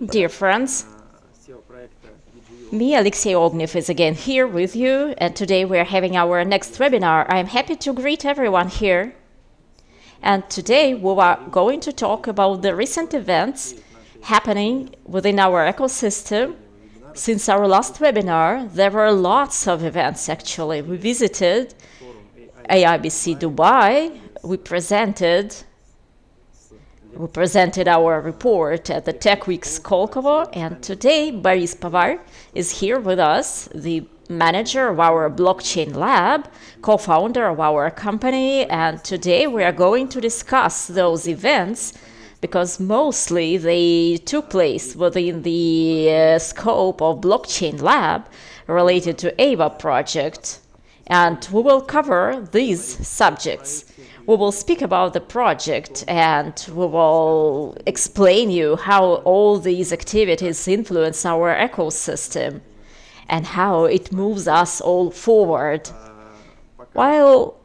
Dear friends, me, Alexey Ognev, is again here with you, and today we are having our next webinar. I am happy to greet everyone here. And today we are going to talk about the recent events happening within our ecosystem. Since our last webinar, there were lots of events actually. We visited AIBC Dubai, we presented our report at the Tech Week Skolkovo, and today Boris Povar is here with us, the manager of our blockchain lab, co-founder of our company, and today we are going to discuss those events because mostly they took place within the scope of blockchain lab related to Eywa project, and we will cover these subjects. We will speak about the project and we will explain you how all these activities influence our ecosystem and how it moves us all forward. While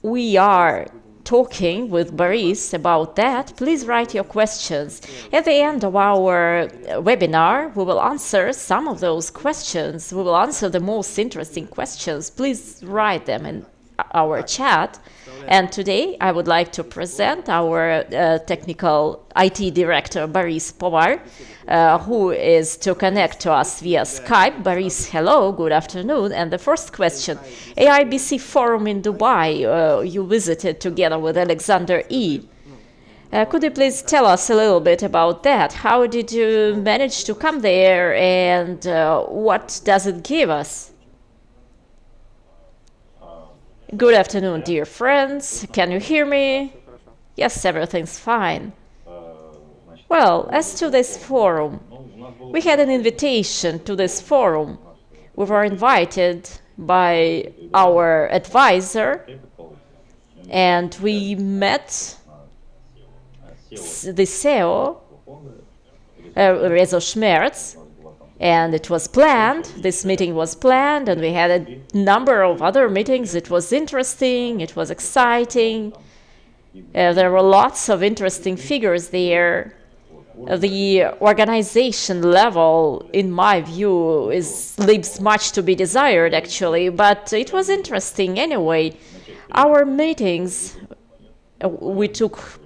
we are talking with Boris about that, please write your questions. At the end of our webinar, we will answer some of those questions. We will answer the most interesting questions. Please write them in our chat. And today I would like to present our technical IT director, Boris Povar, who is to connect to us via Skype. Boris, hello, good afternoon. And the first question, AIBC Forum in Dubai, you visited together with Alexander E. Could you please tell us a little bit about that? How did you manage to come there and what does it give us? Good afternoon, dear friends. Can you hear me? Yes, everything's fine. Well, as to this forum, we had an invitation to this forum. We were invited by our advisor, and we met the CEO, Rezo Schmerz, and it was planned, this meeting was planned, and we had a number of other meetings. It was interesting, it was exciting. There were lots of interesting figures there. The organization level, in my view, leaves much to be desired, actually, but it was interesting anyway. Our meetings, we took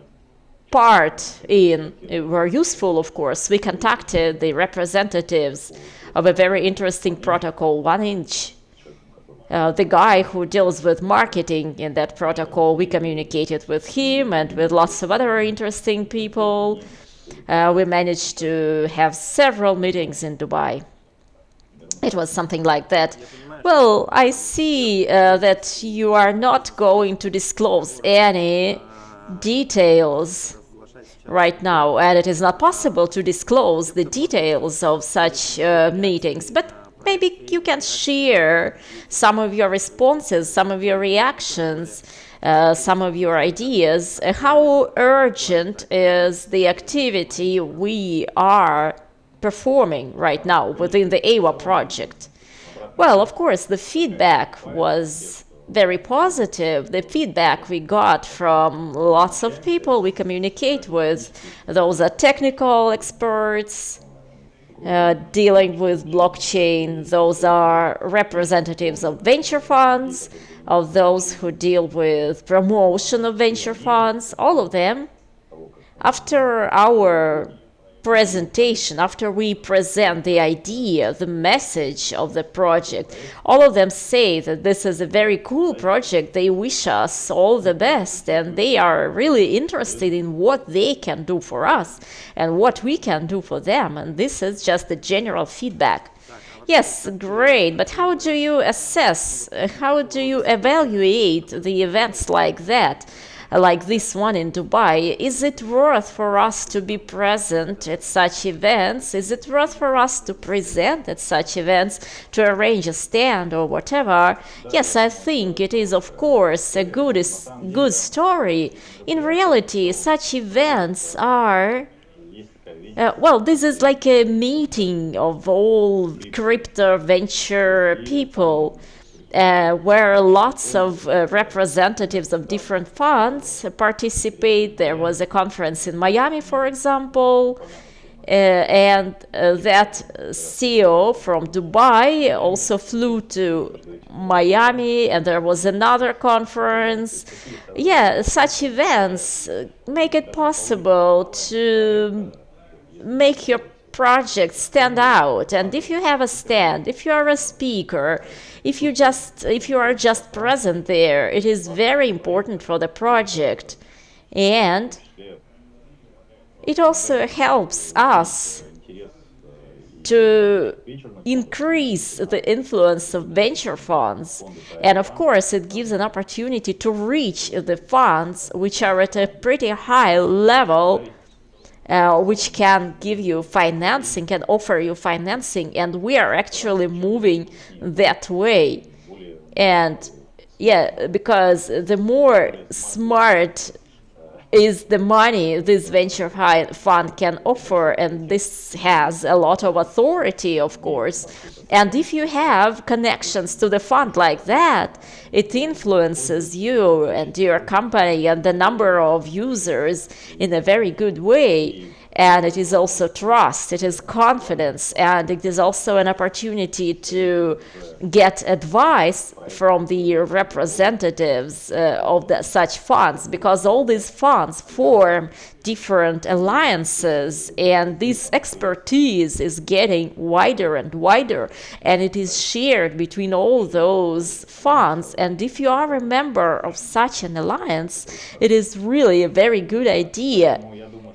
part in were useful, of course. We contacted the representatives of a very interesting protocol, 1inch. The guy who deals with marketing in that protocol, we communicated with him and with lots of other interesting people. We managed to have several meetings in Dubai. It was something like that. Well, I see that you are not going to disclose any details right now, and it is not possible to disclose the details of such meetings, but maybe you can share some of your responses, some of your reactions, some of your ideas. How urgent is the activity we are performing right now within the Eywa project? Well, of course, the feedback was very positive. The feedback we got from lots of people we communicate with. Those are technical experts dealing with blockchain. Those are representatives of venture funds, of those who deal with promotion of venture funds, all of them. After our presentation, after we present the idea, the message of the project, all of them say that this is a very cool project. They wish us all the best, and they are really interested in what they can do for us and what we can do for them. And this is just the general feedback. Yes, great, but how do you assess, how do you evaluate the events like that? Like this one in Dubai, is it worth for us to be present at such events? Is it worth for us to present at such events, to arrange a stand or whatever? Yes, I think it is, of course, a good story. In reality, such events are Well, this is like a meeting of all crypto venture people, where lots of representatives of different funds participate. There was a conference in Miami, for example, and that CEO from Dubai also flew to Miami, and there was another conference. Yeah, such events make it possible to make your project stand out. And if you have a stand, if you are a speaker, if you are just present there, it is very important for the project. And it also helps us to increase the influence of venture funds. And of course, it gives an opportunity to reach the funds which are at a pretty high level, which can give you financing, can offer you financing. And we are actually moving that way. And yeah, because the more smart is the money this venture fund can offer, and this has a lot of authority, of course. And if you have connections to the fund like that, it influences you and your company and the number of users in a very good way. And it is also trust, it is confidence, and it is also an opportunity to get advice from the representatives of such funds, because all these funds form different alliances, and this expertise is getting wider and wider, and it is shared between all those funds. And if you are a member of such an alliance, it is really a very good idea.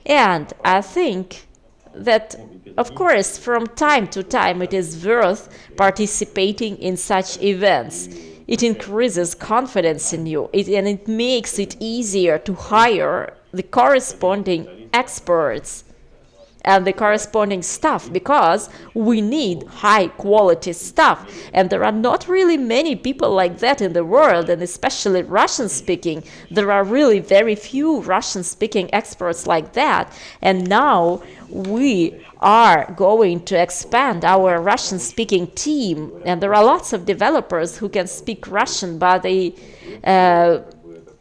And I think that, of course, from time to time, it is worth participating in such events. It increases confidence in you, and it makes it easier to hire the corresponding experts and the corresponding staff, because we need high quality staff, and there are not really many people like that in the world, and especially Russian speaking. There are really very few Russian speaking experts like that, and now we are going to expand our Russian speaking team, and there are lots of developers who can speak Russian, but they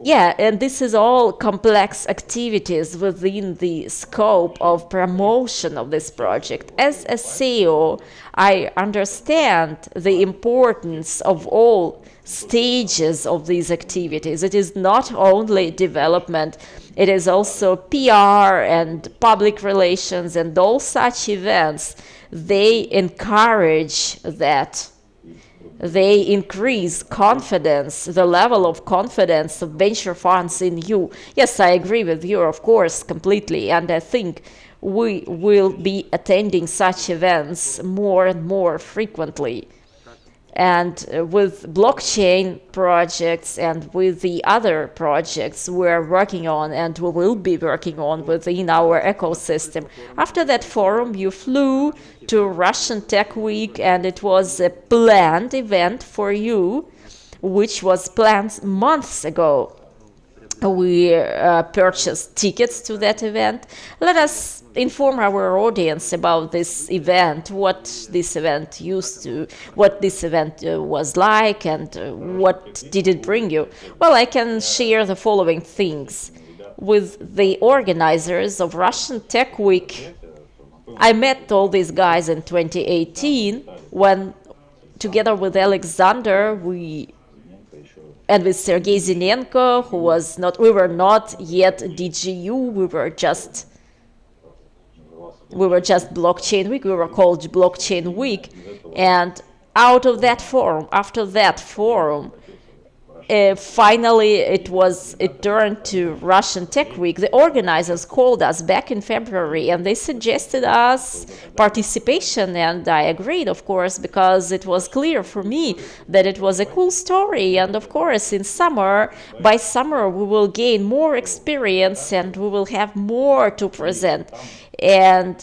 and this is all complex activities within the scope of promotion of this project. As a CEO, I understand the importance of all stages of these activities. It is not only development, it is also PR and public relations, and all such events. They encourage that. They increase confidence, the level of confidence of venture funds in you. Yes, I agree with you, of course, completely. And I think we will be attending such events more and more frequently. And with blockchain projects and with the other projects we're working on and we will be working on within our ecosystem. After that forum, you flew to Russian Tech Week, and it was a planned event for you, which was planned months ago. We purchased tickets to that event. Let us inform our audience about this event, what this event was like, and what did it bring you. Well, I can share the following things. With the organizers of Russian Tech Week, I met all these guys in 2018 when, together with Alexander, and with Sergei Zinenko, we were not yet DigiU, we were just Blockchain Week, we were called Blockchain Week. And out of that forum, after that forum, finally it turned to Russian Tech Week. The organizers called us back in February, and they suggested us participation, and I agreed, of course, because it was clear for me that it was a cool story. And of course, by summer we will gain more experience and we will have more to present. And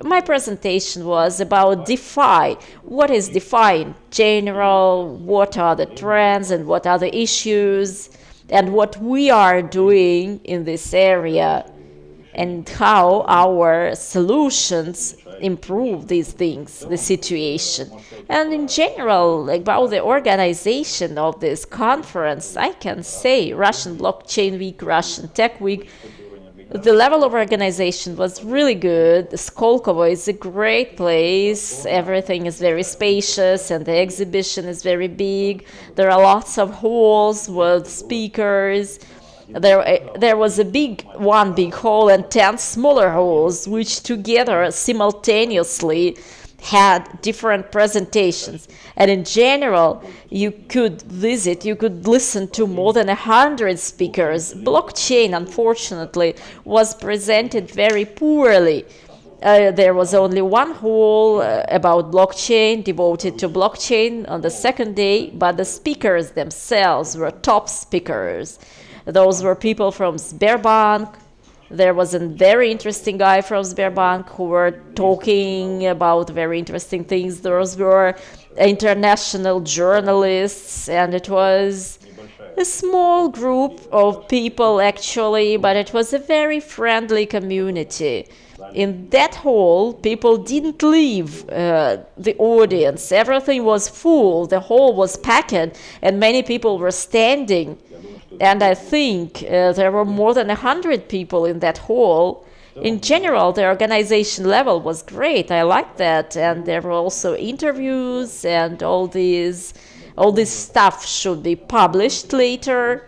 my presentation was about DeFi. What is DeFi in general? What are the trends and what are the issues? And what we are doing in this area. and how our solutions improve these things, the situation. And in general, about the organization of this conference, I can say Russian Blockchain Week, Russian Tech Week, the level of organization was really good. Skolkovo is a great place. Everything is very spacious and the exhibition is very big. There are lots of halls with speakers. There was one big hall and 10 smaller halls, which together simultaneously had different presentations. And in general, you could listen to more than 100 speakers. Blockchain, unfortunately, was presented very poorly. There was only one hall about blockchain, devoted to blockchain on the second day, but the speakers themselves were top speakers. Those were people from Sberbank. There was a very interesting guy from Sberbank who were talking about very interesting things. Those were international journalists, and it was a small group of people actually, but it was a very friendly community. In that hall, people didn't leave the audience. Everything was full. The hall was packed, and many people were standing. And I think there were more than 100 people in that hall. In general, the organization level was great. I liked that. And there were also interviews, and all this stuff should be published later.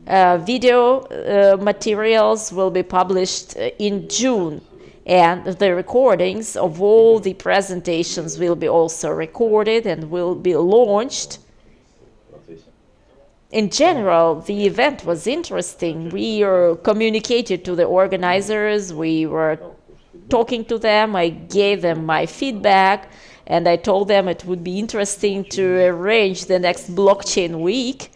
Video materials will be published in June. And the recordings of all the presentations will be also recorded and will be launched. In general, the event was interesting. We communicated to the organizers, we were talking to them, I gave them my feedback, and I told them it would be interesting to arrange the next blockchain week.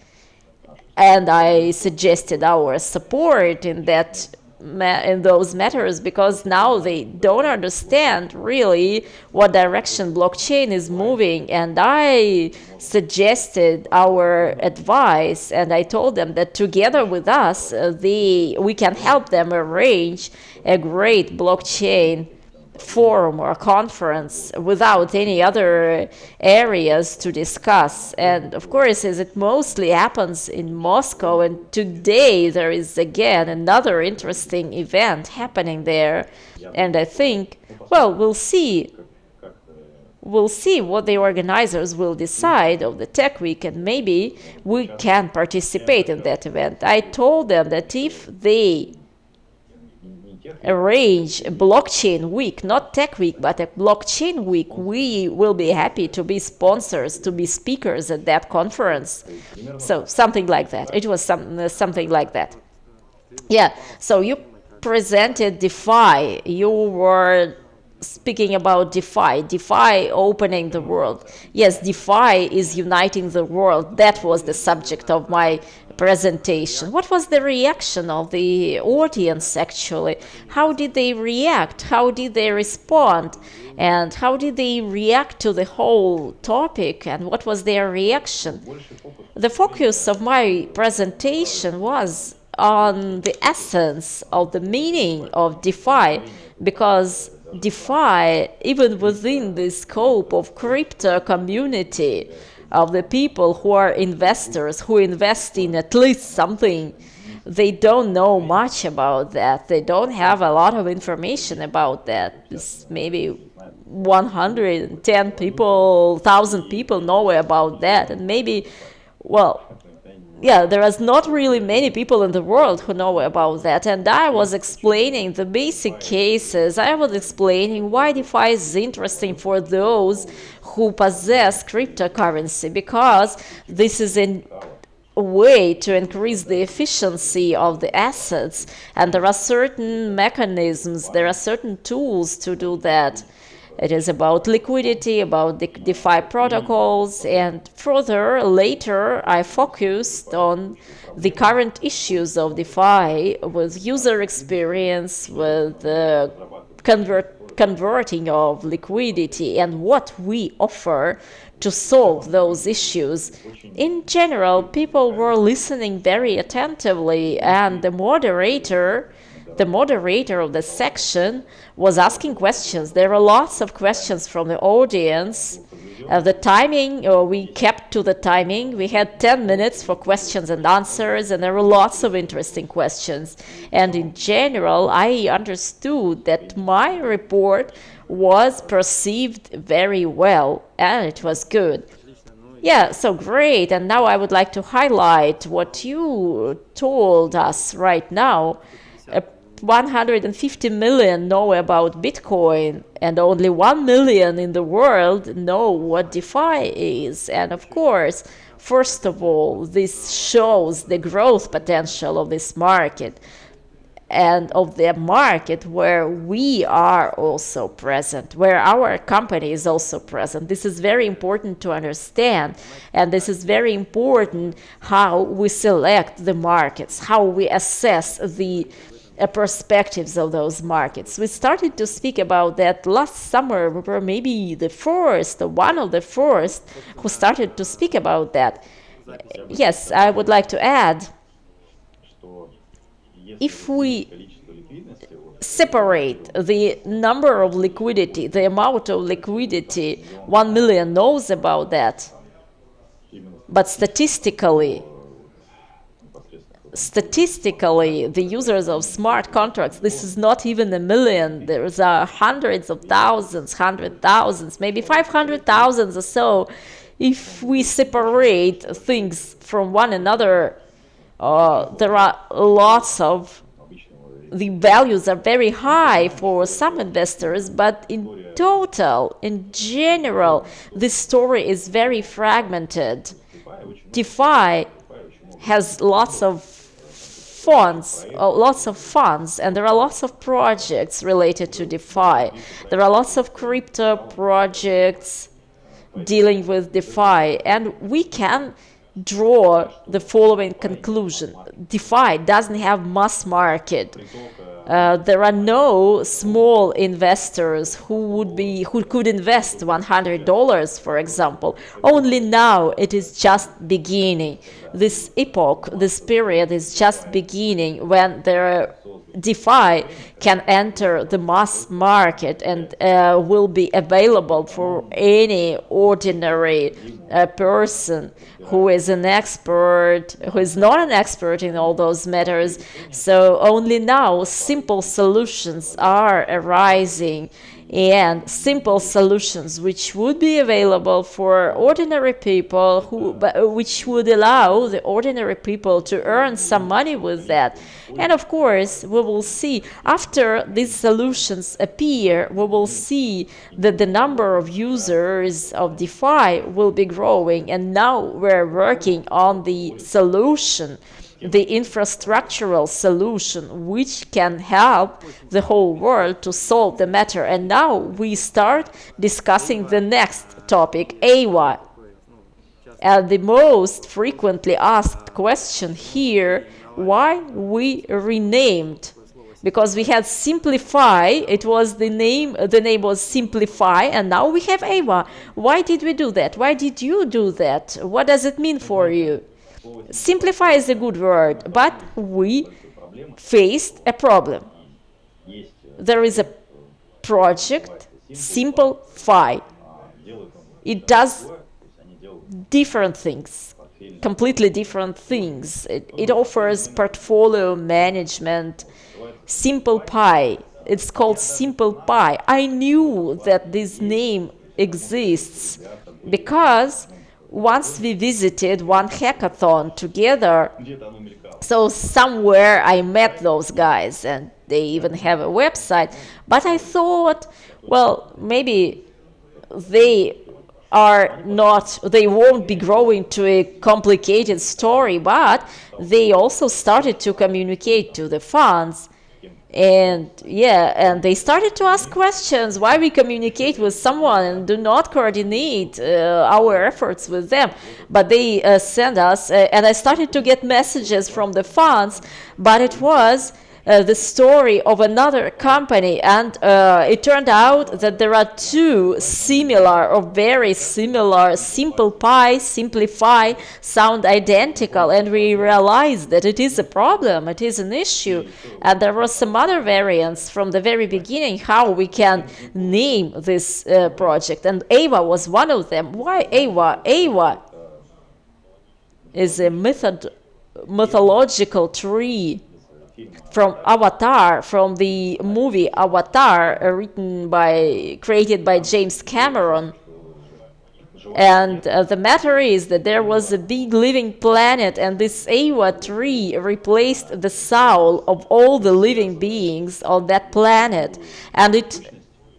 And I suggested our support in those matters, because now they don't understand really what direction blockchain is moving. And I suggested our advice, and I told them that together with us, we can help them arrange a great blockchain forum or conference without any other areas to discuss. And of course, as it mostly happens in Moscow, and today there is again another interesting event happening there. And I think, well, we'll see what the organizers will decide of the Tech Week, and maybe we can participate in that event. I told them that if they arrange a blockchain week, not tech week, but a blockchain week, we will be happy to be sponsors, to be speakers at that conference. So something like that. It was something like that. Yeah, so you presented DeFi. You were speaking about DeFi opening the world. Yes, DeFi is uniting the world. That was the subject of my presentation. What was the reaction of the audience actually? How did they react? How did they respond? And how did they react to the whole topic? And what was their reaction? The focus of my presentation was on the essence of the meaning of DeFi, because DeFi, even within the scope of crypto community, of the people who are investors, who invest in at least something, they don't know much about that. They don't have a lot of information about that. It's maybe 110 people, 1,000 people know about that. And maybe, well, yeah, there is not really many people in the world who know about that. And I was explaining the basic cases. I was explaining why DeFi is interesting for those who possess cryptocurrency, because this is a way to increase the efficiency of the assets. And there are certain mechanisms, there are certain tools to do that. It is about liquidity, about the DeFi protocols, and further, later, I focused on the current issues of DeFi with user experience, with converting of liquidity, and what we offer to solve those issues. In general, people were listening very attentively, and the moderator the moderator of the section was asking questions. There were lots of questions from the audience. The timing, we kept to the timing. We had 10 minutes for questions and answers, and there were lots of interesting questions. And in general, I understood that my report was perceived very well, and it was good. Yeah, so great. And now I would like to highlight what you told us right now. 150 million know about Bitcoin, and only 1 million in the world know what DeFi is. And of course, first of all, this shows the growth potential of this market, and of the market where we are also present, where our company is also present. This is very important to understand, and this is very important how we select the markets, how we assess the perspectives of those markets. We started to speak about that last summer. We were maybe the first, one of the first who started to speak about that. Yes, I would like to add, if we separate the number of liquidity, the amount of liquidity, 1 million knows about that, but statistically, the users of smart contracts, this is not even a million. There's hundreds of thousands, 100,000, maybe 500,000 or so. If we separate things from one another, there are lots of, the values are very high for some investors, but in total, in general, this story is very fragmented. DeFi has lots of funds, and there are lots of projects related to DeFi. There are lots of crypto projects dealing with DeFi, and we can draw the following conclusion. DeFi doesn't have mass market. There are no small investors who could invest $100, for example. Only now it is just beginning. This epoch, this period is just beginning when DeFi can enter the mass market and will be available for any ordinary person who is an expert, who is not an expert in all those matters. So only now simple solutions are arising, and simple solutions which would be available for ordinary people, which would allow the ordinary people to earn some money with that. And of course, we will see, after these solutions appear, we will see that the number of users of DeFi will be growing. And now we're working on the solution, the infrastructural solution, which can help the whole world to solve the matter. And now we start discussing the next topic, Eywa. And the most frequently asked question here, why we renamed? Because we had Simplify, it was the name was Simplify, and now we have Eywa. Why did we do that? Why did you do that? What does it mean for you? Simplify is a good word, but we faced a problem. There is a project, Simplify. It does different things, completely different things. It offers portfolio management, Simple Pi. It's called Simple Pi. I knew that this name exists because once we visited one hackathon together, so somewhere I met those guys, and they even have a website. But I thought, well, maybe they won't be growing to a complicated story, but they also started to communicate to the funds. And they started to ask questions, why we communicate with someone and do not coordinate our efforts with them. But they send us, and I started to get messages from the funds, but it was the story of another company, and it turned out that there are two similar or very similar Simple Pi, Simplify sound identical, and we realized that it is a problem, it is an issue, and there were some other variants from the very beginning how we can name this project, and Eywa was one of them. Why Eywa? Eywa is a mythological tree from Avatar, from the movie Avatar, created by James Cameron. And the matter is that there was a big living planet, and this Eywa tree replaced the soul of all the living beings on that planet, and it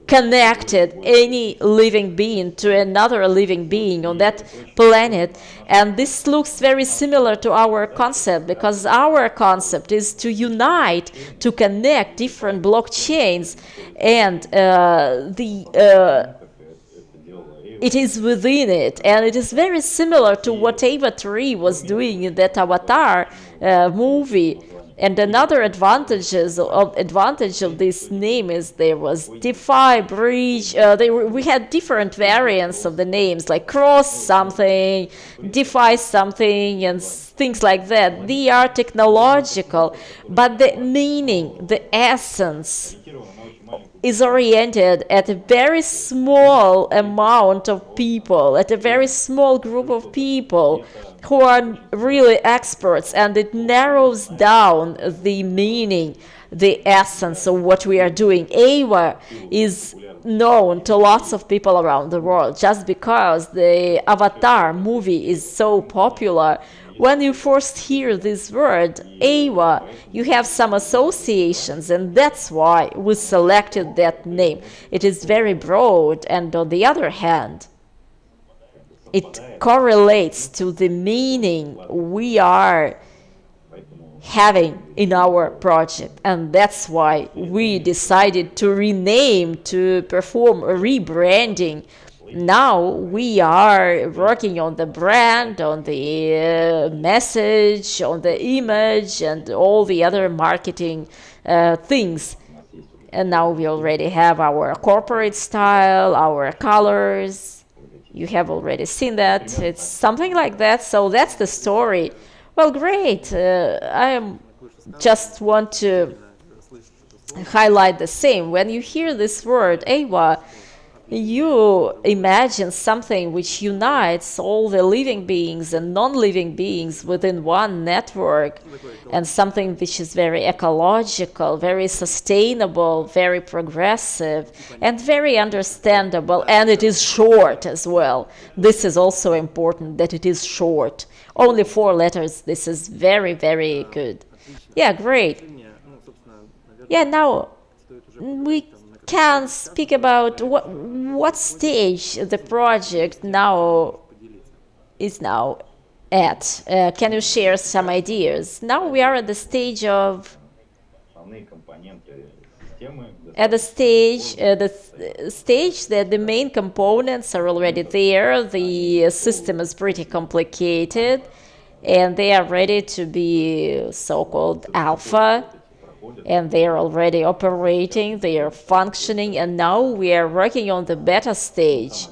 connected any living being to another living being on that planet. And this looks very similar to our concept, because our concept is to unite, to connect different blockchains, and it is within it, and it is very similar to what Eywa Tree was doing in that Avatar movie. And another advantage of this name is there was DeFi, Bridge. We had different variants of the names, like Cross something, DeFi something, and things like that. They are technological, but the meaning, the essence, is oriented at a very small amount of people, at a very small group of people who are really experts, and it narrows down the meaning, the essence of what we are doing. Eywa is known to lots of people around the world just because the Avatar movie is so popular. When you first hear this word, Eywa, you have some associations, and that's why we selected that name. It is very broad, and on the other hand, it correlates to the meaning we are having in our project, and that's why we decided to rename, to perform a rebranding. Now we are working on the brand, on the message, on the image, and all the other marketing things. And now we already have our corporate style, our colors. You have already seen that. It's something like that. So that's the story. Well, great. I just want to highlight the same. When you hear this word, Eywa, you imagine something which unites all the living beings and non-living beings within one network, and something which is very ecological, very sustainable, very progressive, and very understandable, and it is short as well. This is also important, that it is short. Only 4 letters. This is very, very good. Yeah, great. Yeah, now we can speak about what stage the project is now at. Can you share some ideas? Now we are at the stage of the stage that the main components are already there. The system is pretty complicated, and they are ready to be so-called alpha. And they are already operating, they are functioning, and now we are working on the beta stage.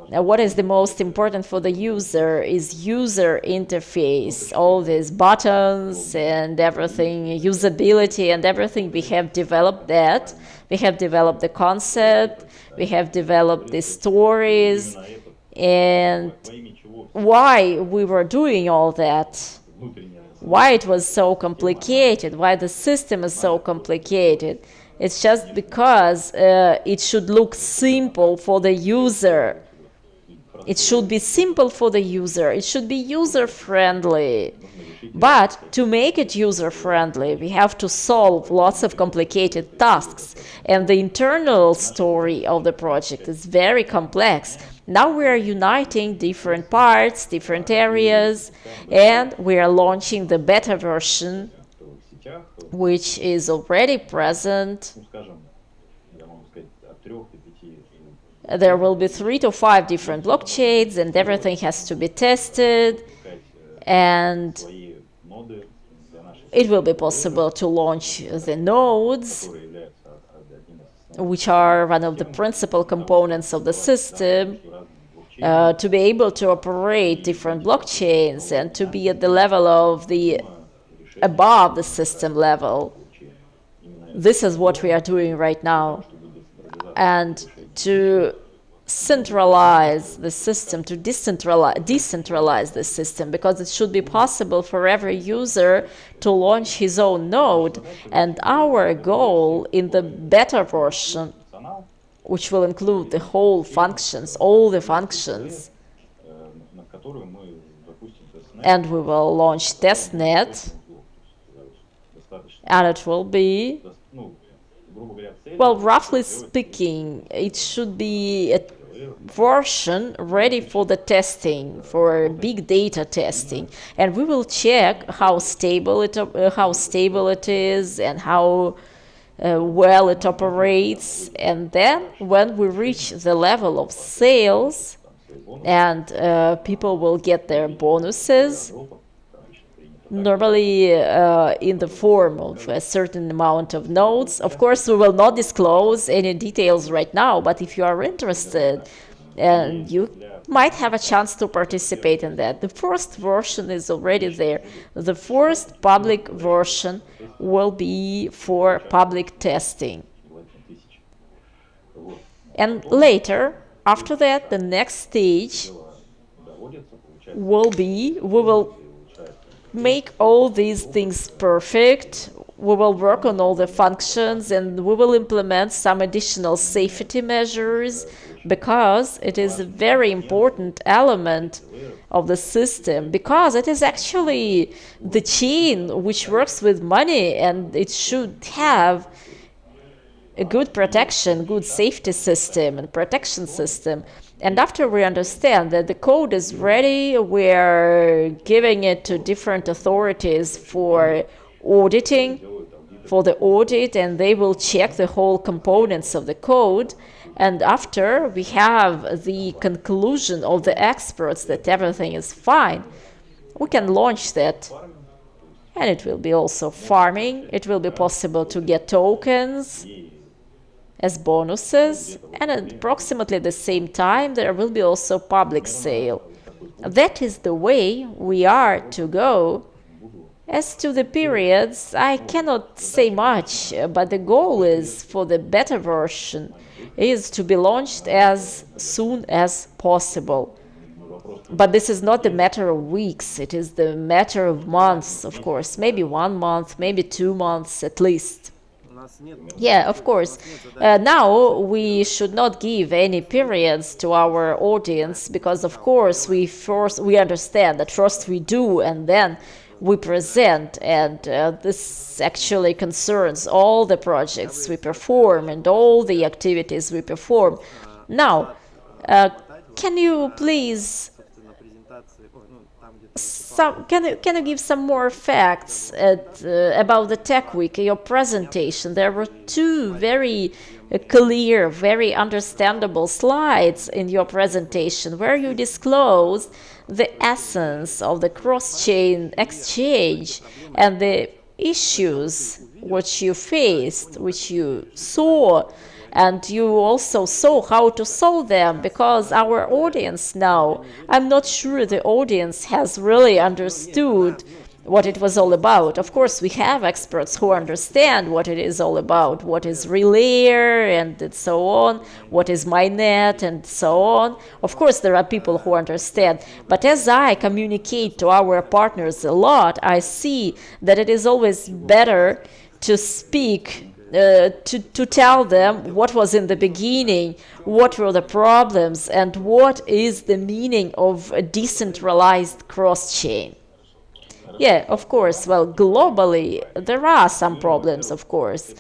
Now, what is the most important for the user is user interface, all these buttons and everything, usability and everything. We have developed that. We have developed the concept, we have developed the stories, and why we were doing all that. Why it was so complicated, why the system is so complicated. It's just because it should look simple for the user. It should be simple for the user. It should be user-friendly. But to make it user-friendly, we have to solve lots of complicated tasks. And the internal story of the project is very complex. Now we are uniting different parts, different areas, and we are launching the beta version, which is already present. There will be 3 to 5 different blockchains, and everything has to be tested. And it will be possible to launch the nodes, which are one of the principal components of the system, to be able to operate different blockchains and to be at the level of above the system level. This is what we are doing right now. And to centralize the system, to decentralize the system, because it should be possible for every user to launch his own node. And our goal in the beta version, which will include the whole functions, all the functions, and we will launch testnet, and it will be, well, roughly speaking, it should be a version ready for the testing, for big data testing, and we will check how stable it is and how well it operates. And then when we reach the level of sales and people will get their bonuses, normally in the form of a certain amount of nodes. Of course, we will not disclose any details right now, but if you are interested, and you might have a chance to participate in that. The first version is already there. The first public version will be for public testing. And later, after that, the next stage will be, we will make all these things perfect. We will work on all the functions and we will implement some additional safety measures, because it is a very important element of the system, because it is actually the chain which works with money, and it should have a good protection, good safety system and protection system. And after we understand that the code is ready, we're giving it to different authorities for auditing, for the audit, and they will check the whole components of the code. And after we have the conclusion of the experts that everything is fine, we can launch that. And it will be also farming. It will be possible to get tokens as bonuses, and at approximately the same time there will be also public sale. That is the way we are to go. As to the periods, I cannot say much, but the goal is for the beta version is to be launched as soon as possible. But this is not a matter of weeks, it is the matter of months, of course, maybe 1 month, maybe 2 months at least. Yeah, of course. Now we should not give any periods to our audience, because of course we understand that first we do and then we present, and this actually concerns all the projects we perform and all the activities we perform. Now, can you please can you give some more facts about the Tech Week, your presentation? There were 2 very clear, very understandable slides in your presentation where you disclosed the essence of the cross-chain exchange and the issues which you faced, which you saw, and you also saw how to solve them, because our audience now, I'm not sure the audience has really understood what it was all about. Of course, we have experts who understand what it is all about, what is Relayer and so on, what is MyNet and so on. Of course, there are people who understand, but as I communicate to our partners a lot, I see that it is always better to speak, to tell them what was in the beginning, what were the problems, and what is the meaning of a decentralized cross-chain. Yeah, of course. Well, globally, there are some problems, of course.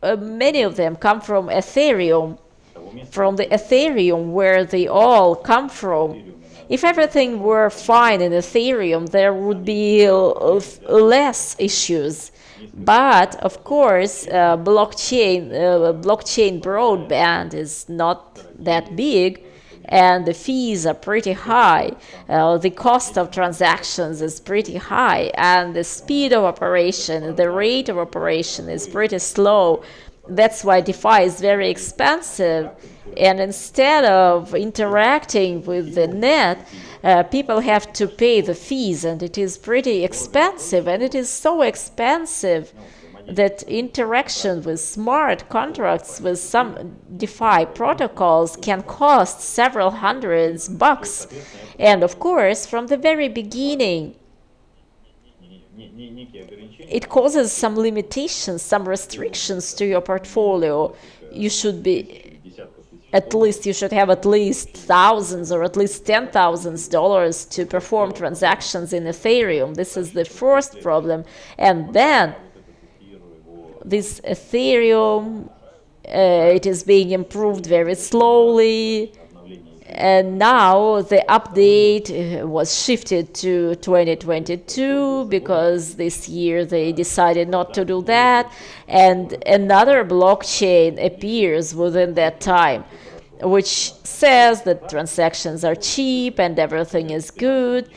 Many of them come from Ethereum, where they all come from. If everything were fine in Ethereum, there would be less issues. But of course, blockchain broadband is not that big, and the fees are pretty high. The cost of transactions is pretty high, and the speed of operation, the rate of operation is pretty slow. That's why DeFi is very expensive. And instead of interacting with the net, people have to pay the fees, and it is pretty expensive. And it is so expensive that interaction with smart contracts with some DeFi protocols can cost several hundreds bucks. And of course, from the very beginning, it causes some limitations, some restrictions to your portfolio. You should have at least thousands or at least $10,000 to perform transactions in Ethereum. This is the first problem. And then this Ethereum, it is being improved very slowly. And now the update was shifted to 2022 because this year they decided not to do that. And another blockchain appears within that time, which says that transactions are cheap and everything is good.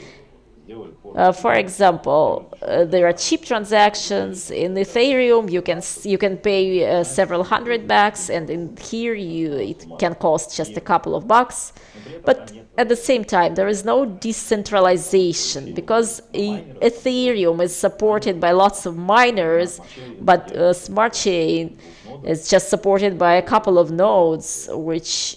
For example, there are cheap transactions in Ethereum. You can pay several $100, and in here it can cost just a couple of bucks. But at the same time, there is no decentralization because Ethereum is supported by lots of miners, but Smart Chain is just supported by a couple of nodes, which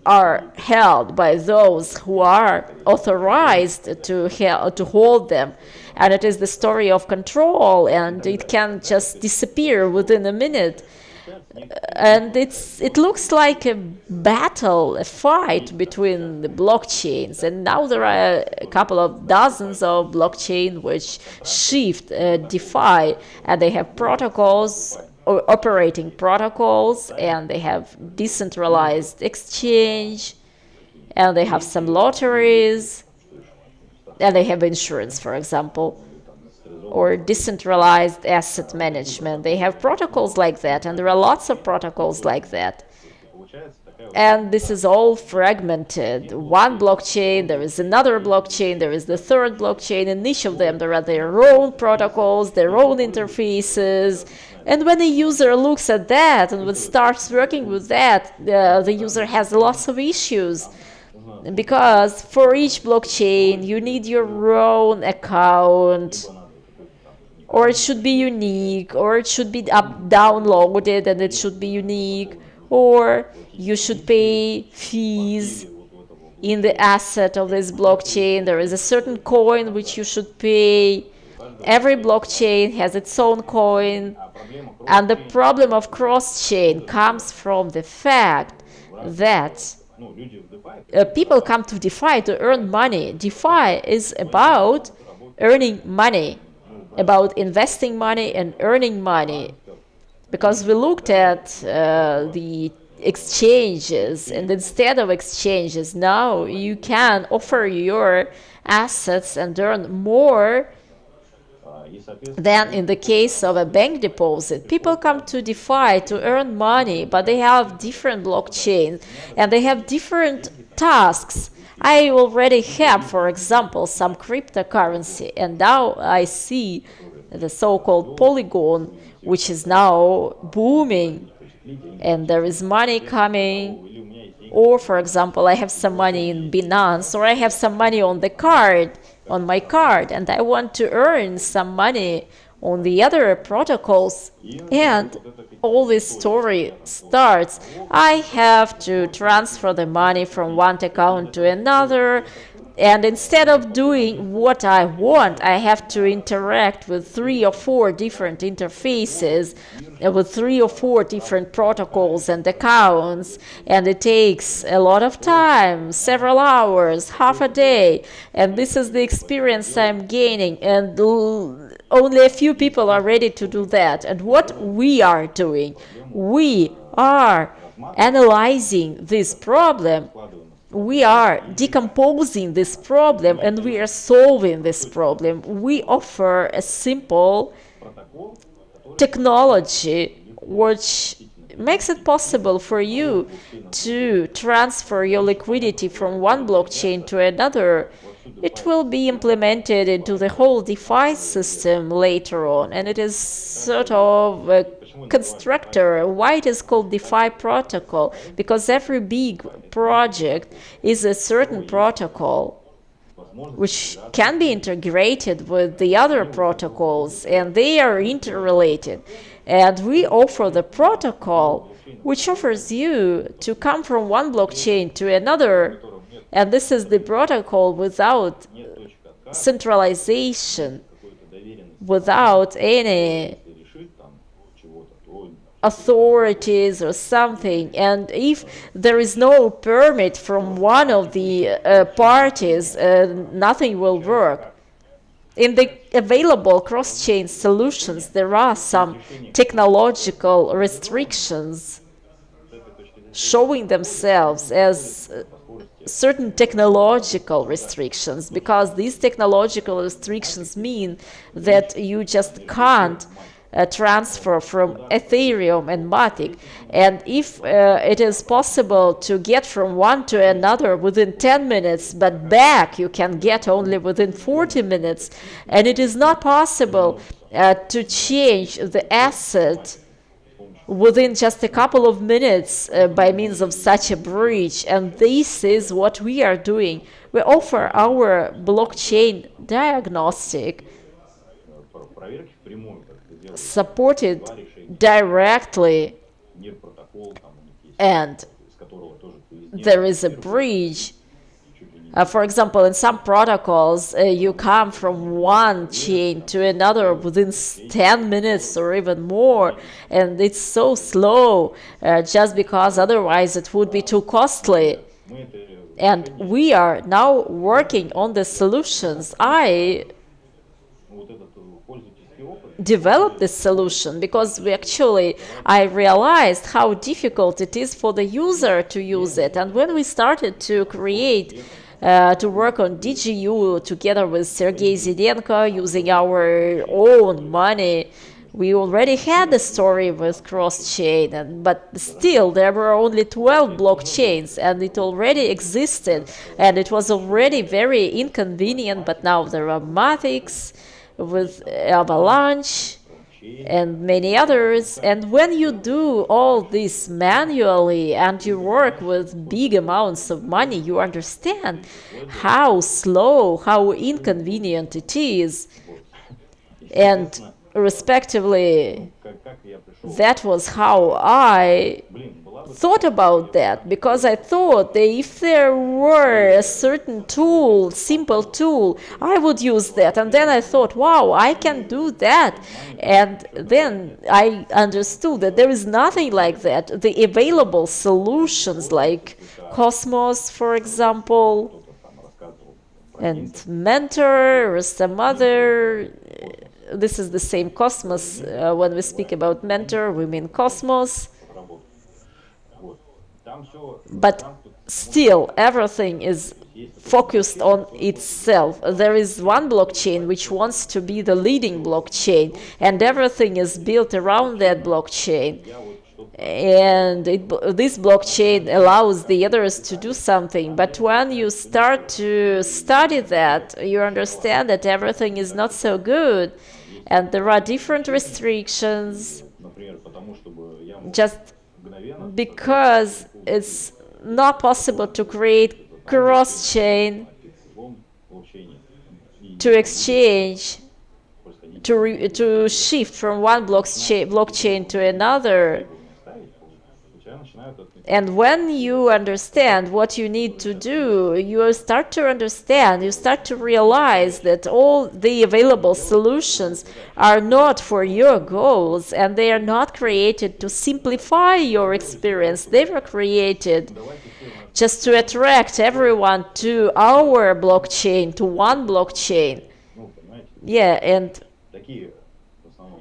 are held by those who are authorized to hold them. And it is the story of control, and it can just disappear within a minute. And it looks like a battle, a fight between the blockchains. And now there are a couple of dozens of blockchains which shift DeFi, and they have protocols, or operating protocols, and they have decentralized exchange, and they have some lotteries, and they have insurance, for example, or decentralized asset management. They have protocols like that, and there are lots of protocols like that. And this is all fragmented. One blockchain, there is another blockchain, there is the third blockchain, and each of them there are their own protocols, their own interfaces. And when a user looks at that and starts working with that, the user has lots of issues. Because for each blockchain, you need your own account, or it should be unique, or it should be downloaded and it should be unique, or you should pay fees in the asset of this blockchain. There is a certain coin which you should pay. Every blockchain has its own coin. And the problem of cross-chain comes from the fact that people come to DeFi to earn money. DeFi is about earning money, about investing money and earning money. Because we looked at the exchanges, and instead of exchanges, now you can offer your assets and earn more than in the case of a bank deposit. People come to DeFi to earn money, but they have different blockchains and they have different tasks. I already have, for example, some cryptocurrency, and now I see the so-called Polygon, which is now booming, and there is money coming. Or, for example, I have some money in Binance, or I have some money on my card, and I want to earn some money on the other protocols. And all this story starts. I have to transfer the money from one account to another, and instead of doing what I want, I have to interact with 3 or 4 different interfaces, with 3 or 4 different protocols and accounts, and it takes a lot of time, several hours, half a day, and this is the experience I'm gaining, and only a few people are ready to do that. And what we are doing, we are analyzing this problem. We are decomposing this problem, and we are solving this problem. We offer a simple technology which makes it possible for you to transfer your liquidity from one blockchain to another. It will be implemented into the whole DeFi system later on, and it is sort of a constructor. Why it is called DeFi protocol? Because every big project is a certain protocol which can be integrated with the other protocols, and they are interrelated. And we offer the protocol which offers you to come from one blockchain to another, and this is the protocol without centralization, without any authorities or something. And if there is no permit from one of the parties, nothing will work. In the available cross-chain solutions, there are some technological restrictions showing themselves as certain technological restrictions, because these technological restrictions mean that you just can't transfer from Ethereum and Matic. And if it is possible to get from one to another within 10 minutes, but back you can get only within 40 minutes, and it is not possible to change the asset within just a couple of minutes by means of such a bridge. And this is what we are doing. We offer our blockchain diagnostic supported directly, and there is a bridge. For example, in some protocols, you come from one chain to another within 10 minutes or even more, and it's so slow just because otherwise it would be too costly. And we are now working on the solutions. I developed this solution because I realized how difficult it is for the user to use it. And when we started to to work on DigiU together with Sergey Zidenko using our own money, we already had a story with cross-chain, but still there were only 12 blockchains, and it already existed, and it was already very inconvenient. But now there are Matics with Avalanche and many others. And when you do all this manually and you work with big amounts of money, you understand how slow, how inconvenient it is. And respectively, that was how I thought about that, because I thought that if there were a certain tool, simple tool, I would use that. And then I thought, wow, I can do that. And then I understood that there is nothing like that. The available solutions like Cosmos, for example, and Mentor or some other, this is the same Cosmos. When we speak about Mentor, we mean Cosmos. But still, everything is focused on itself. There is one blockchain which wants to be the leading blockchain, and everything is built around that blockchain. And this blockchain allows the others to do something. But when you start to study that, you understand that everything is not so good, and there are different restrictions. Just because it's not possible to create cross-chain, to exchange, to shift from one blockchain to another. And when you understand what you need to do, you start to understand, you start to realize that all the available solutions are not for your goals, and they are not created to simplify your experience. They were created just to attract everyone to our blockchain, to one blockchain. Yeah, and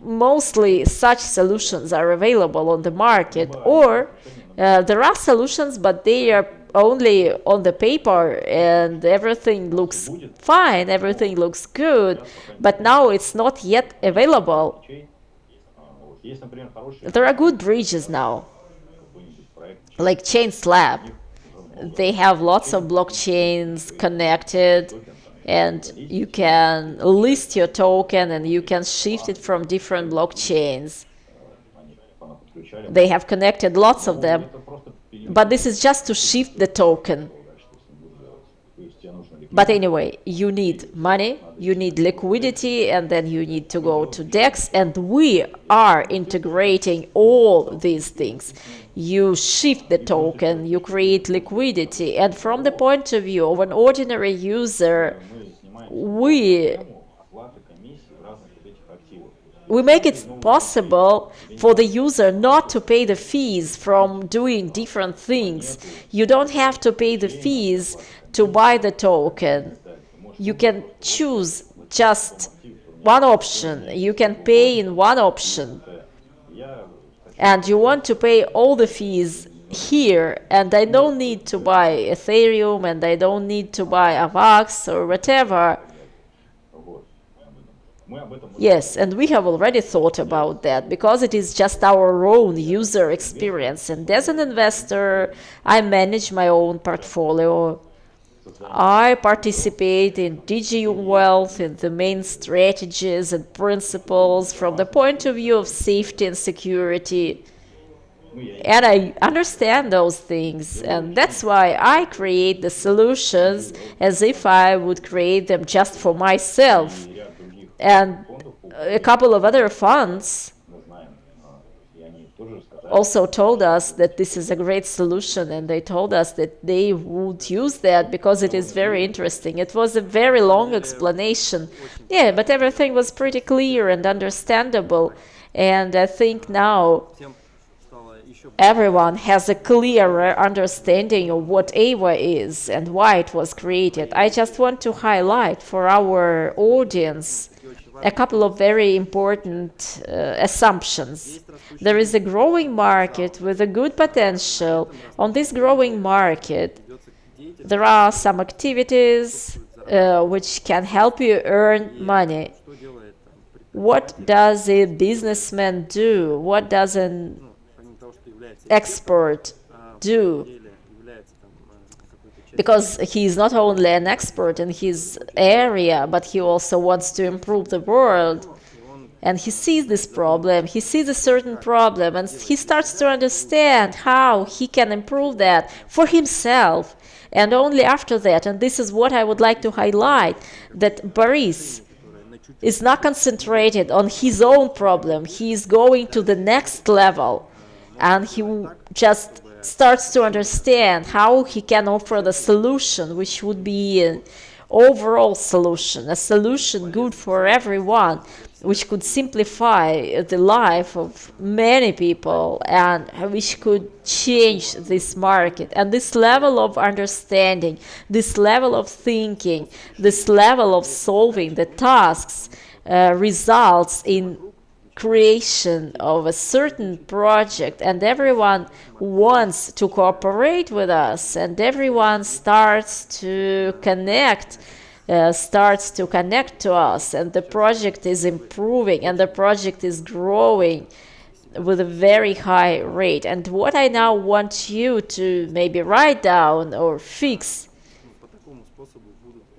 mostly such solutions are available on the market, or there are solutions, but they are only on the paper, and everything looks fine, everything looks good, but now it's not yet available. There are good bridges now. like ChainSlab. They have lots of blockchains connected, and you can list your token and you can shift it from different blockchains. They have connected lots of them, but this is just to shift the token. But anyway, you need money, you need liquidity, and then you need to go to DEX, and we are integrating all these things. You shift the token, you create liquidity, and from the point of view of an ordinary user, we make it possible for the user not to pay the fees from doing different things. You don't have to pay the fees to buy the token. You can choose just one option. You can pay in one option. And you want to pay all the fees here, and I don't need to buy Ethereum, and I don't need to buy AVAX or whatever. Yes, and we have already thought about that, because it is just our own user experience. And as an investor, I manage my own portfolio. I participate in DigiU Wealth, in the main strategies and principles from the point of view of safety and security. And I understand those things, and that's why I create the solutions as if I would create them just for myself. And a couple of other funds also told us that this is a great solution, and they told us that they would use that because it is very interesting. It was a very long explanation. Yeah, but everything was pretty clear and understandable, and I think now everyone has a clearer understanding of what Eywa is and why it was created. I just want to highlight for our audience a couple of very important assumptions. There is a growing market with a good potential. On this growing market, there are some activities which can help you earn money. What does a businessman do? What does an expert do? Because he is not only an expert in his area, but he also wants to improve the world. And he sees this problem, he sees a certain problem, and he starts to understand how he can improve that for himself. And only after that, and this is what I would like to highlight, that Boris is not concentrated on his own problem. He is going to the next level, and he just starts to understand how he can offer the solution, which would be an overall solution, a solution good for everyone, which could simplify the life of many people and which could change this market. And this level of understanding, this level of thinking, this level of solving the tasks results in creation of a certain project, and everyone wants to cooperate with us, and everyone starts to connect to us, and the project is improving, and the project is growing with a very high rate. And what I now want you to maybe write down or fix,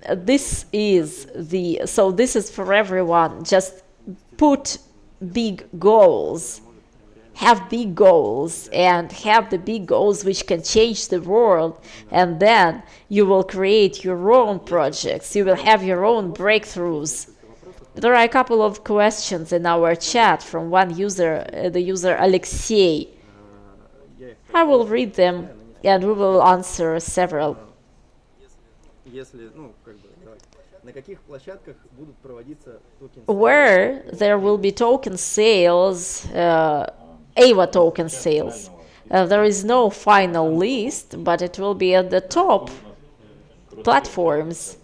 this is for everyone. Just put big goals, have big goals, and have the big goals which can change the world, and then you will create your own projects, you will have your own breakthroughs. There are a couple of questions in our chat from one user, the user Alexei. I will read them and we will answer several. Where there will be token sales, Eywa token sales. There is no final list, but it will be at the top platforms.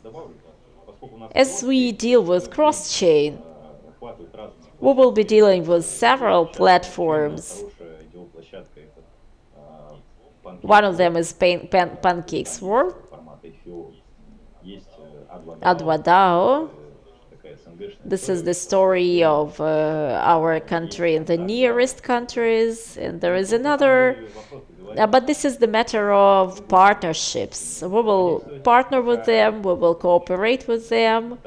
As we deal with cross-chain, we will be dealing with several platforms. One of them is Pancakes World, Adwadao, This is the story of our country and the nearest countries, and there is another. But this is the matter of partnerships. We will partner with them, we will cooperate with them.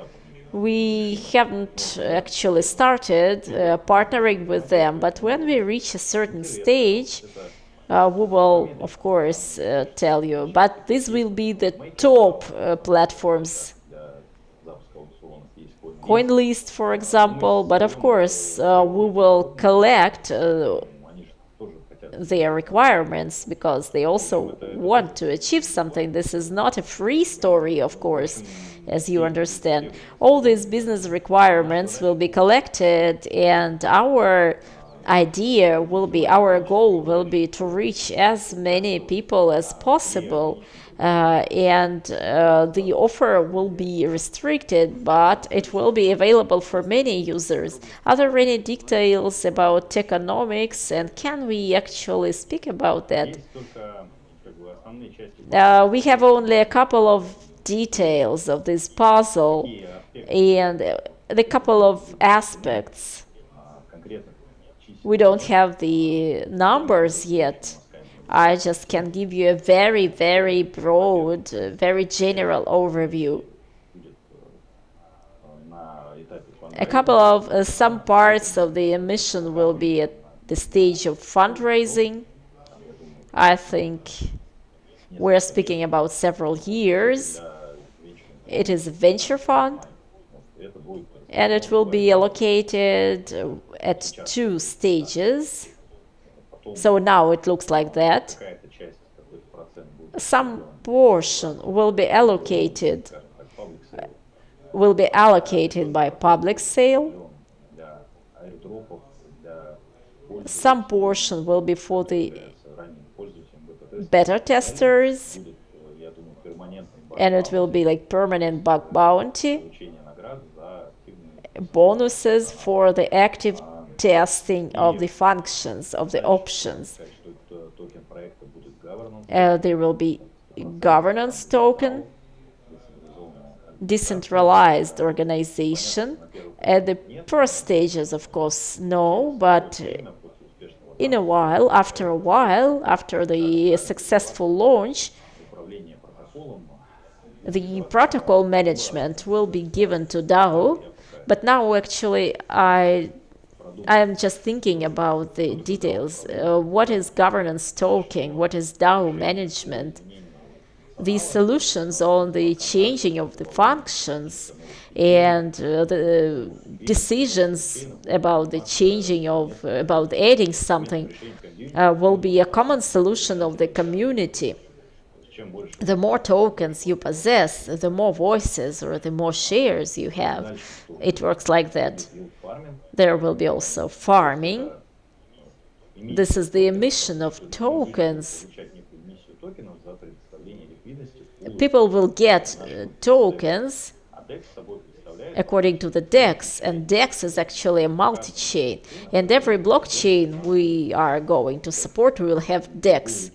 We haven't actually started partnering with them, but when we reach a certain stage, we will, of course, tell you. But this will be the top platforms. CoinList, for example, but of course, we will collect their requirements because they also want to achieve something. This is not a free story, of course, as you understand. All these business requirements will be collected, and our idea will be, our goal will be to reach as many people as possible. And the offer will be restricted, but it will be available for many users. Are there any details about tokenomics, and can we actually speak about that? We have only a couple of details of this puzzle and the couple of aspects. We don't have the numbers yet. I just can give you a very, very broad, very general overview. A couple of some parts of the emission will be at the stage of fundraising. I think we're speaking about several years. It is a venture fund, and it will be allocated at 2 stages. So now it looks like that. Some portion will be allocated by public sale. Some portion will be for the beta testers, and it will be like permanent bug bounty, bonuses for the active testing of the functions, of the options. There will be governance token, decentralized organization. At the first stages, of course, no, but in a while, after the successful launch, the protocol management will be given to DAO. But now, actually, I am just thinking about the details. What is governance token? What is DAO management? These solutions on the changing of the functions and the decisions about the changing of, about adding something will be a common solution of the community. The more tokens you possess, the more voices or the more shares you have. It works like that. There will be also farming. This is the emission of tokens. People will get tokens according to the DEX, and DEX is actually a multi-chain. And every blockchain we are going to support will have DEX.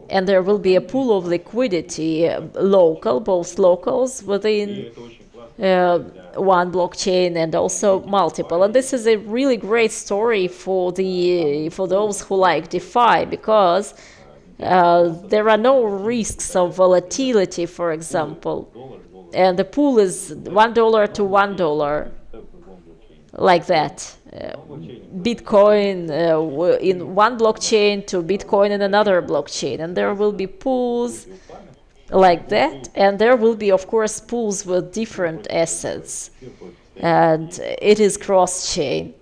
And there will be a pool of liquidity, local, both locals within one blockchain and also multiple. And this is a really great story for those who like DeFi, because there are no risks of volatility, for example. And the pool is $1 to $1, like that. Bitcoin in one blockchain to Bitcoin in another blockchain, and there will be pools like that, and there will be, of course, pools with different assets, and it is cross-chain.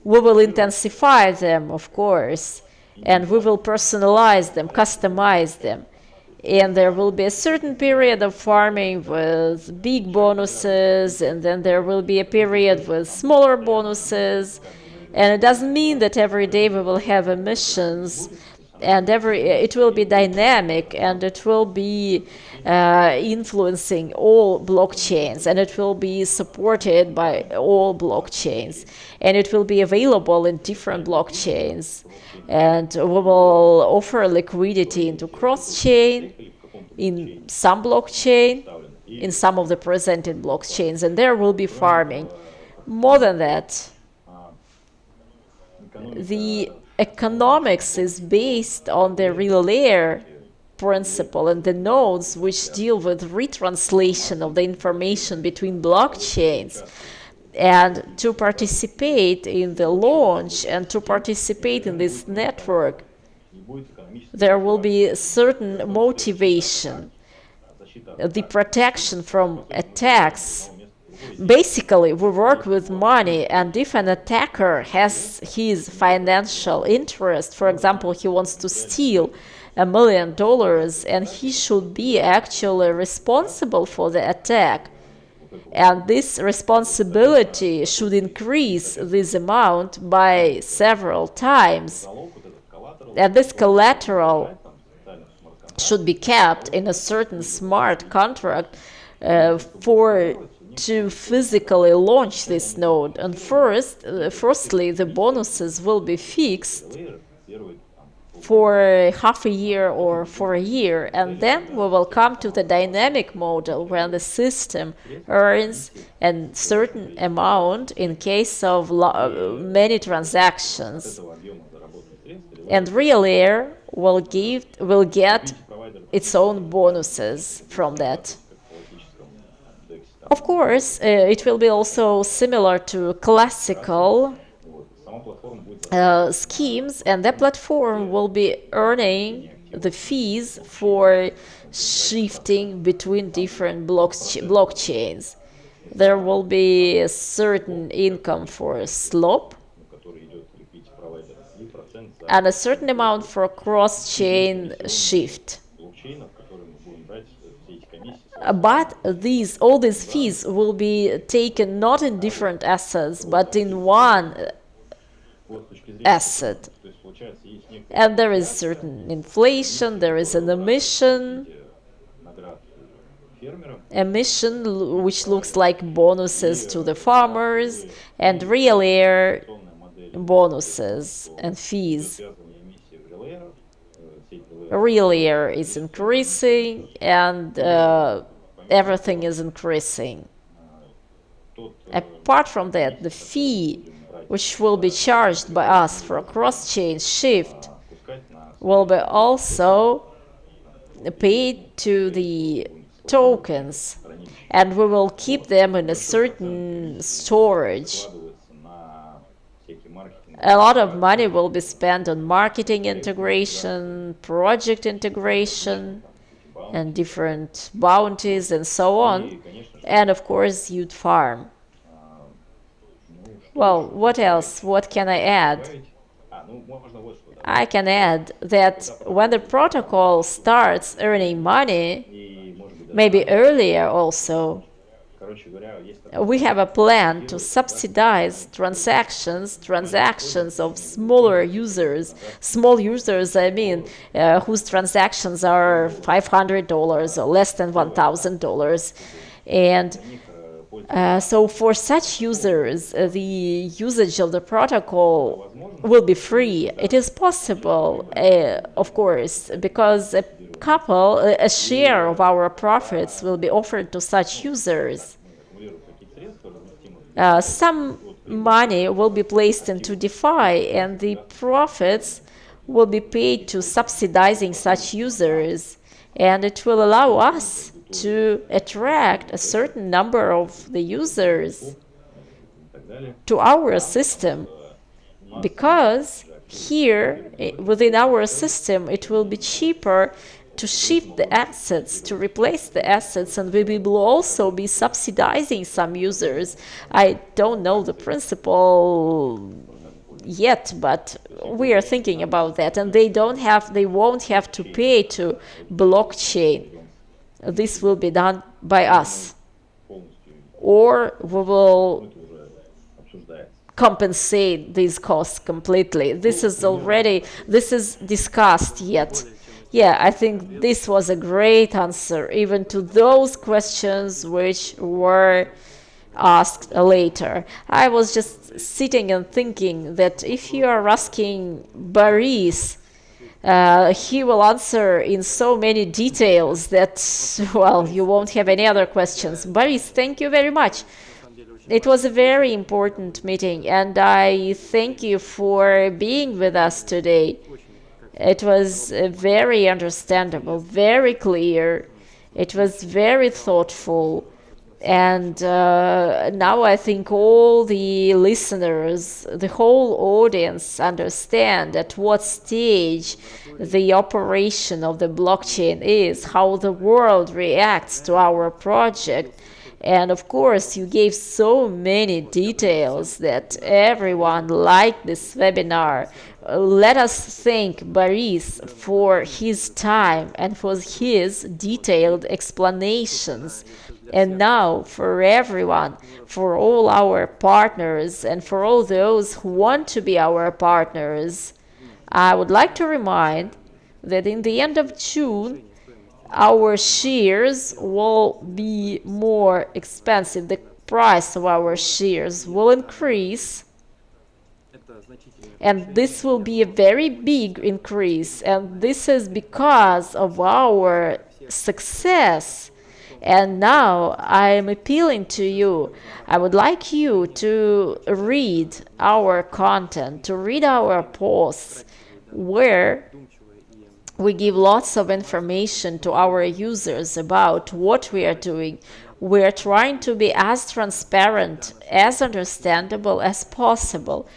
We will intensify them, of course, and we will personalize them, customize them. And there will be a certain period of farming with big bonuses, and then there will be a period with smaller bonuses. And it doesn't mean that every day we will have emissions, and it will be dynamic, and it will be influencing all blockchains, and it will be supported by all blockchains, and it will be available in different blockchains. And we will offer liquidity into cross-chain, in some blockchain, in some of the presented blockchains, and there will be farming. More than that, the economics is based on the real layer principle and the nodes which deal with retranslation of the information between blockchains. And to participate in the launch and to participate in this network, there will be a certain motivation, the protection from attacks. Basically, we work with money, and if an attacker has his financial interest, for example, he wants to steal $1 million, and he should be actually responsible for the attack. And this responsibility should increase this amount by several times. And this collateral should be kept in a certain smart contract to physically launch this node. And firstly, the bonuses will be fixed for half a year or for a year, and then we will come to the dynamic model where the system earns a certain amount in case of many transactions, and real layer will get its own bonuses from that. Of course, it will be also similar to classical schemes, and the platform will be earning the fees for shifting between different blockchains. There will be a certain income for a slope and a certain amount for cross-chain shift. But all these fees will be taken not in different assets, but in one asset. And there is certain inflation, there is an emission which looks like bonuses to the farmers, and real layer bonuses and fees. Real layer is increasing, and everything is increasing. Apart from that, the fee which will be charged by us for a cross-chain shift will be also paid to the tokens, and we will keep them in a certain storage. A lot of money will be spent on marketing integration, project integration, and different bounties and so on, and of course you'd farm. Well, what else? What can I add? I can add that when the protocol starts earning money, maybe earlier also, we have a plan to subsidize transactions of smaller users. Small users, I mean, whose transactions are $500 or less than $1,000. And so for such users, the usage of the protocol will be free. It is possible, of course, because a share of our profits will be offered to such users. Some money will be placed into DeFi, and the profits will be paid to subsidizing such users, and it will allow us to attract a certain number of the users to our system, because here within our system it will be cheaper to shift the assets, to replace the assets, and we will also be subsidizing some users. I don't know the principle yet, but we are thinking about that, and they won't have to pay to blockchain. This will be done by us, or we will compensate these costs completely. This is discussed yet. Yeah, I think this was a great answer, even to those questions which were asked later. I was just sitting and thinking that if you are asking Boris He will answer in so many details that, well, you won't have any other questions. Boris, thank you very much. It was a very important meeting, and I thank you for being with us today. It was very understandable, very clear. It was very thoughtful. And now I think all the listeners, the whole audience understand at what stage the operation of the blockchain is, how the world reacts to our project. And of course, you gave so many details that everyone liked this webinar. Let us thank Boris for his time and for his detailed explanations. And now, for everyone, for all our partners, and for all those who want to be our partners, I would like to remind that in the end of June, our shares will be more expensive. The price of our shares will increase. And this will be a very big increase. And this is because of our success. And now I am appealing to you. I would like you to read our content, to read our posts, where we give lots of information to our users about what we are doing. We are trying to be as transparent, as understandable as possible.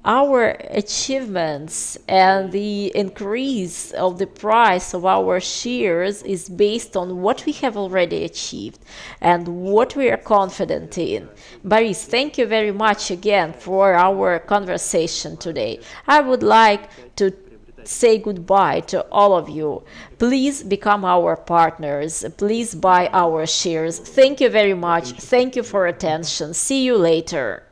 Our achievements and the increase of the price of our shares is based on what we have already achieved and what we are confident in. Boris, thank you very much again for our conversation today. I would like to say goodbye to all of you. Please become our partners. Please buy our shares. Thank you very much. Thank you for attention. See you later.